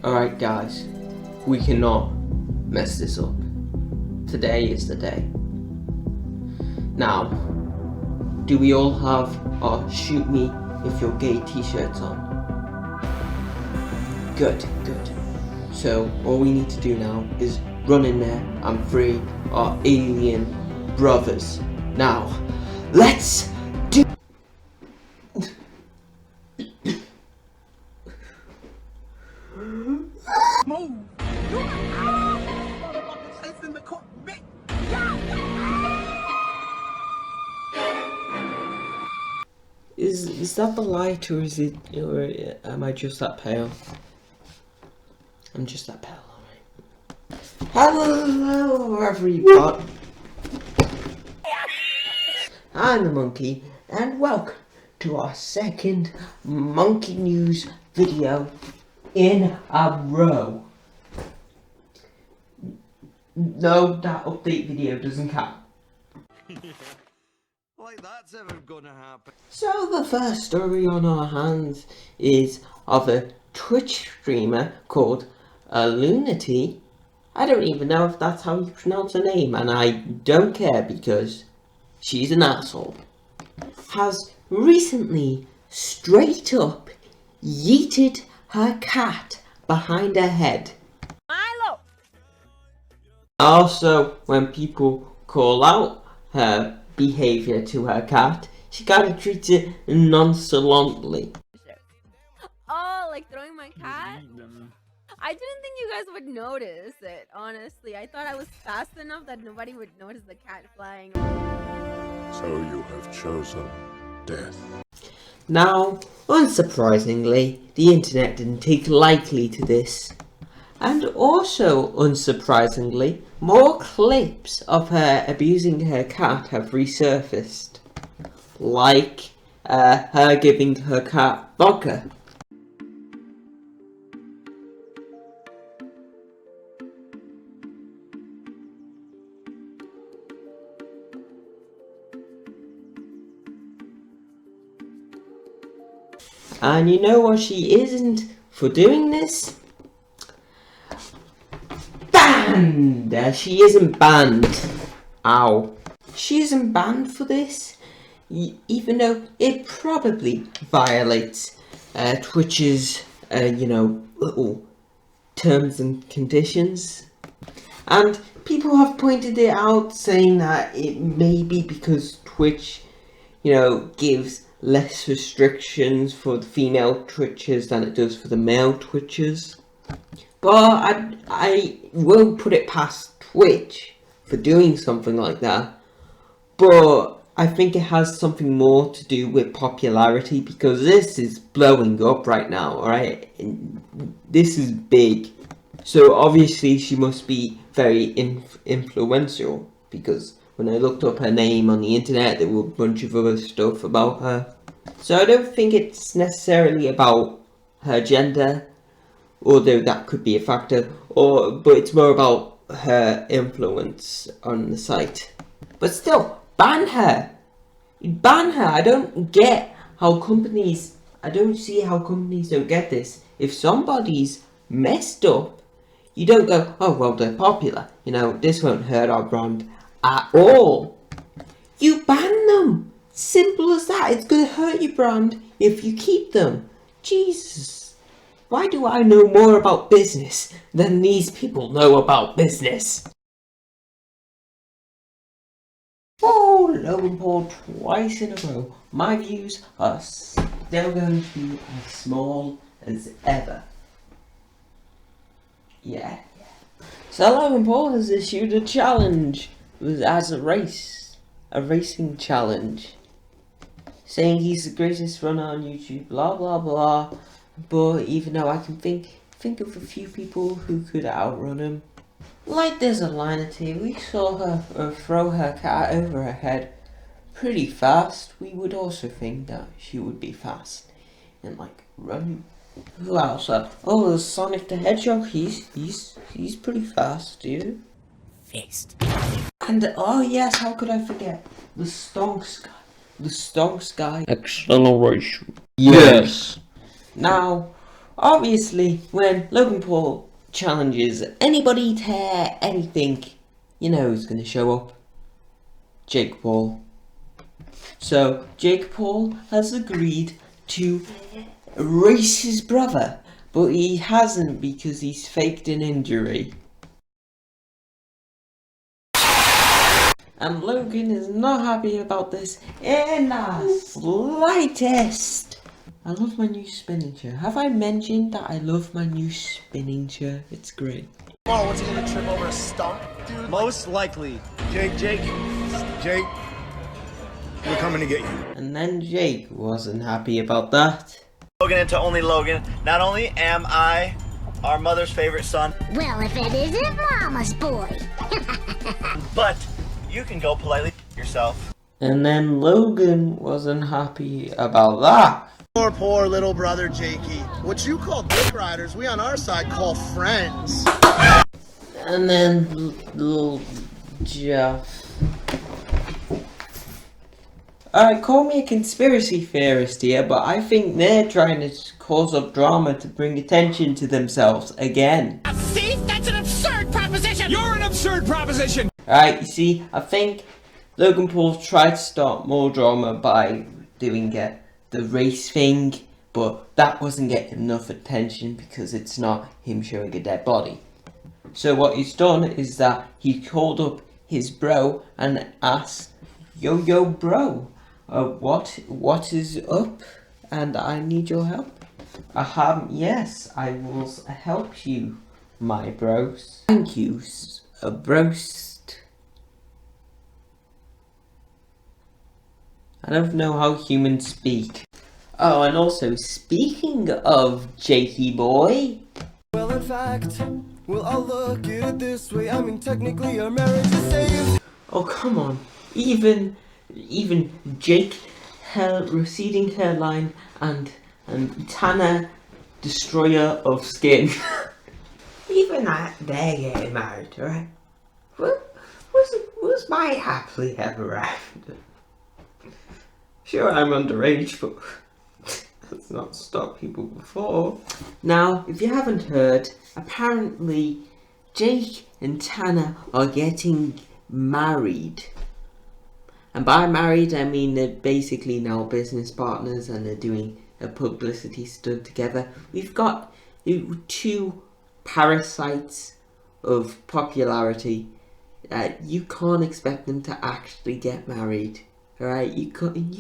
Alright guys, we cannot mess this up. Today is the day. Now, do we all have our shoot me if you're gay t-shirts on? Good. So all we need to do now is run in there and free our alien brothers. Now, let's do. Move! Motherfucker in the cockpit! Is that the light, or is it, or am I just that pale? I'm just that pale, alright. Hello everyone! I'm the Monkey, and welcome to our second Monkey News video in a row. No, that update video doesn't count. Like that's ever gonna happen. So the first story on our hands is of a Twitch streamer called Lunati. I don't even know if that's how you pronounce her name, and I don't care because she's an asshole. Has recently straight up yeeted her cat behind her head. Milo! Also, when people call out her behaviour to her cat, she kind of treats it nonchalantly. Oh, like throwing my cat? I didn't think you guys would notice it, honestly. I thought I was fast enough that nobody would notice the cat flying. So you have chosen death. Now, unsurprisingly, the internet didn't take lightly to this. And also, unsurprisingly, more clips of her abusing her cat have resurfaced. Like, her giving her cat vodka. And you know what she isn't for doing this? Banned! She isn't banned. Ow. She isn't banned for this, even though it probably violates Twitch's, little terms and conditions. And people have pointed it out, saying that it may be because Twitch, gives less restrictions for the female Twitchers than it does for the male Twitchers. But I will put it past Twitch for doing something like that. But I think it has something more to do with popularity, because this is blowing up right now, alright? This is big. So obviously she must be very influential, because when I looked up her name on the internet, there were a bunch of other stuff about her. So I don't think it's necessarily about her gender, although that could be a factor, but it's more about her influence on the site. But still, ban her! Ban her! I don't get how companies, I don't see how companies don't get this. If somebody's messed up, you don't go, oh well, they're popular, this won't hurt our brand at all. You ban them! Simple as that. It's gonna hurt your brand if you keep them. Jesus. Why do I know more about business than these people know about business? Oh, Logan Paul twice in a row. My views are still going to be as small as ever. Yeah. So Logan Paul has issued a challenge as a racing challenge, saying he's the greatest runner on YouTube, blah blah blah. But even though I can think of a few people who could outrun him, like there's a Lunati. We saw her throw her cat over her head pretty fast. We would also think that she would be fast and like running. Who else? Oh, there's Sonic the Hedgehog. He's pretty fast, dude. Fist. And oh yes, how could I forget the Stonks guy? The Stonks guy. Acceleration. Yes. Now, obviously, when Logan Paul challenges anybody to anything, you know who's going to show up? Jake Paul. So, Jake Paul has agreed to race his brother, but he hasn't because he's faked an injury. And Logan is not happy about this in the slightest. I love my new spinning chair. Have I mentioned that I love my new spinning chair? It's great. Tomorrow, what's he gonna trip over a stump, dude? Most likely. Jake, we're coming to get you. And then Jake wasn't happy about that. Logan into Only Logan. Not only am I our mother's favorite son, Well, if it isn't Mama's boy. but you can go politely yourself. And then Logan wasn't happy about that. Poor little brother Jakey. What you call dick riders, we on our side call friends. And then little Jeff. Alright, call me a conspiracy theorist here, but I think they're trying to cause up drama to bring attention to themselves again. See? That's an absurd proposition! You're an absurd proposition! Alright, you see, I think Logan Paul tried to start more drama by doing the race thing, but that wasn't getting enough attention because it's not him showing a dead body. So what he's done is that he called up his bro and asked, yo bro, what is up? And I need your help. Yes, I will help you, my bros. Thank you, brost. I don't know how humans speak. Oh, and also, speaking of Jakey boy. Well, in fact, well, I'll look at it this way. I mean, technically, our marriage is saved. Oh, come on. Even Jake, receding hairline, and Tanner, destroyer of skin. Even that, they're getting married, right? What's my happily ever after? Sure, I'm underage, but that's not stopped people before. Now, if you haven't heard, apparently Jake and Tanner are getting married. And by married, I mean they're basically now business partners and they're doing a publicity stunt together. We've got two parasites of popularity. You can't expect them to actually get married. Alright, you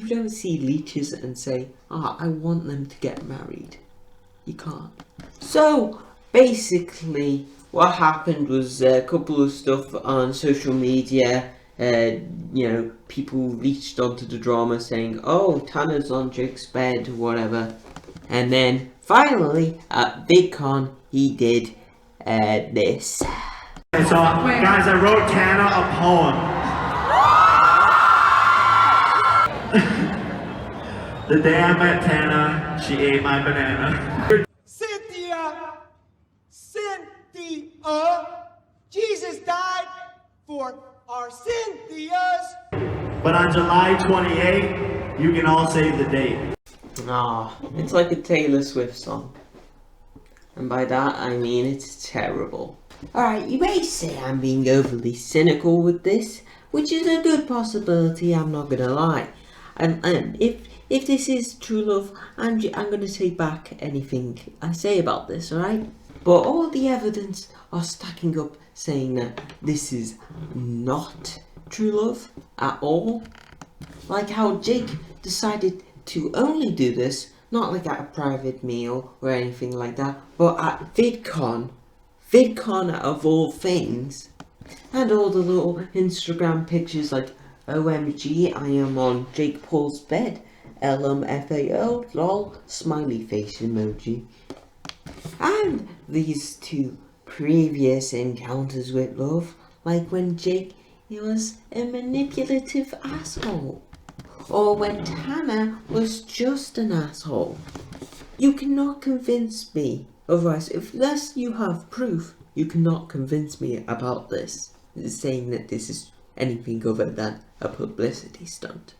don't see leeches and say, I want them to get married. You can't. So, basically, what happened was a couple of stuff on social media. People reached onto the drama saying, oh, Tanner's on Jake's bed, whatever. And then, finally, at VidCon, he did this. So, guys, I wrote Tana a poem. The day I met Tana, she ate my banana. Cynthia! Jesus died for our Cynthias! But on July 28th, you can all save the date. It's like a Taylor Swift song. And by that, I mean it's terrible. Alright, you may say I'm being overly cynical with this, which is a good possibility, I'm not gonna lie. And if this is true love, I'm gonna take back anything I say about this, alright? But all the evidence are stacking up saying that this is not true love at all. Like how Jake decided to only do this, not like at a private meal or anything like that, but at VidCon of all things. And all the little Instagram pictures like, OMG, I am on Jake Paul's bed. LMFAO, lol, smiley face emoji. And these two previous encounters with love, like when Jake was a manipulative asshole, or when Tanner was just an asshole. You cannot convince me, otherwise, unless you have proof, you cannot convince me about this, saying that this is anything other than a publicity stunt.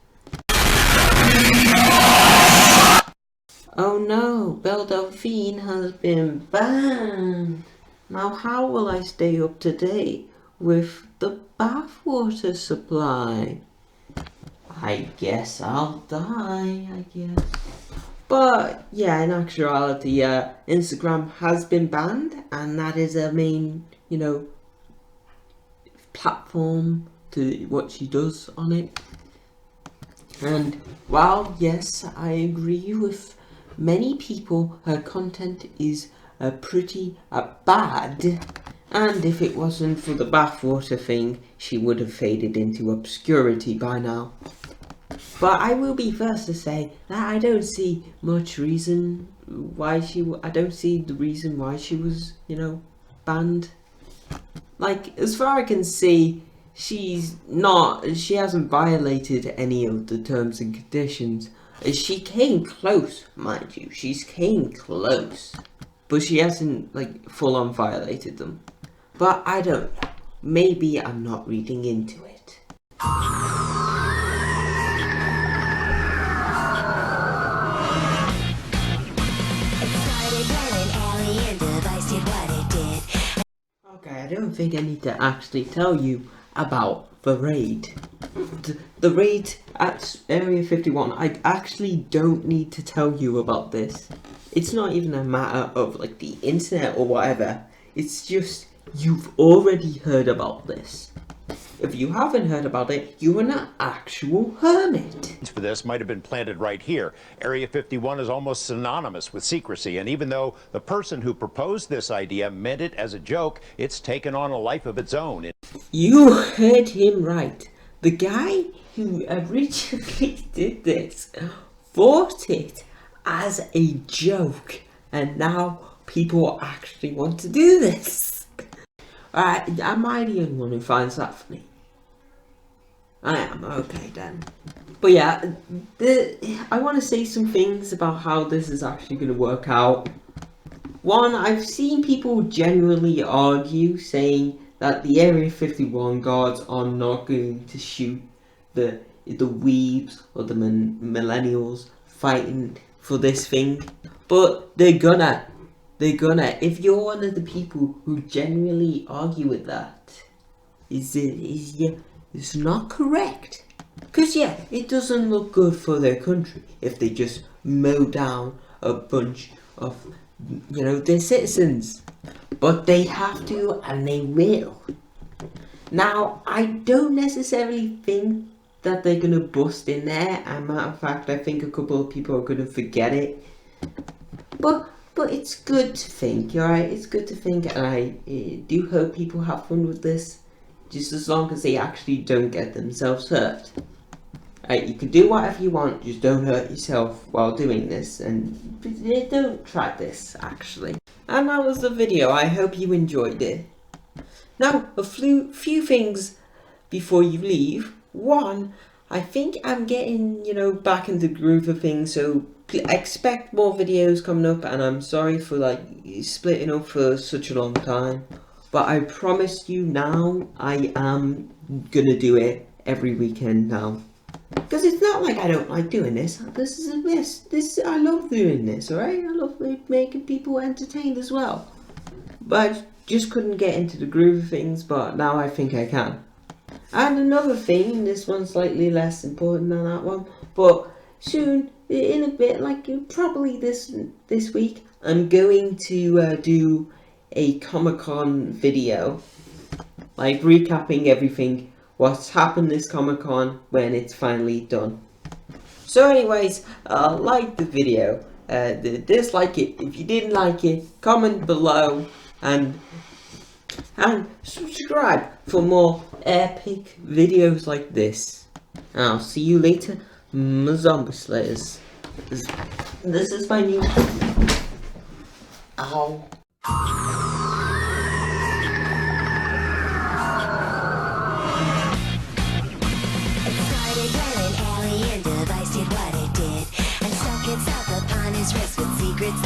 Oh no, Belle Delphine has been banned. Now how will I stay up to date with the bathwater supply? I guess I'll die, I guess. But yeah, in actuality, Instagram has been banned, and that is her main, platform to what she does on it. And while yes, I agree with many people, her content is pretty bad, and if it wasn't for the bathwater thing, she would have faded into obscurity by now. But I will be first to say that I don't see much reason why I don't see the reason why she was, banned. Like, as far as I can see, she hasn't violated any of the terms and conditions. She came close, mind you, she's came close. But she hasn't, full on violated them. But I don't know, maybe I'm not reading into it. Okay, I don't think I need to actually tell you about the raid. The raid at Area 51, I actually don't need to tell you about this. It's not even a matter of the internet or whatever. It's just you've already heard about this. If you haven't heard about it, you are an actual hermit. For this might have been planted right here. Area 51 is almost synonymous with secrecy, and even though the person who proposed this idea meant it as a joke, it's taken on a life of its own. You heard him right. The guy who originally did this thought it as a joke, and now people actually want to do this. Am I the only one who finds that funny? I am, okay then. But yeah, I want to say some things about how this is actually going to work out. One, I've seen people genuinely argue, saying that the Area 51 guards are not going to shoot the weebs or the millennials fighting for this thing. But they're gonna. If you're one of the people who genuinely argue with that, it's not correct. Because yeah, it doesn't look good for their country if they just mow down a bunch of, their citizens. But they have to, and they will. Now, I don't necessarily think that they're going to bust in there. As a matter of fact, I think a couple of people are going to forget it. But it's good to think, alright? It's good to think, and I do hope people have fun with this. Just as long as they actually don't get themselves hurt. You can do whatever you want, just don't hurt yourself while doing this, and don't try this, actually. And that was the video. I hope you enjoyed it. Now, a few things before you leave. One, I think I'm getting, back into the groove of things, so expect more videos coming up, and I'm sorry for, splitting up for such a long time. But I promise you now, I am gonna do it every weekend now. Because it's not like I don't like doing this. This is a mess. I love doing this, alright? I love making people entertained as well. But I just couldn't get into the groove of things, but now I think I can. And another thing, this one's slightly less important than that one, but soon, in a bit, probably this week, I'm going to do a Comic-Con video, recapping everything, what's happened this Comic-Con when it's finally done. So anyways, like the video, dislike it if you didn't like it, comment below, and subscribe for more epic videos like this. And I'll see you later, my zombie slayers. This is my new... Ow. Secrets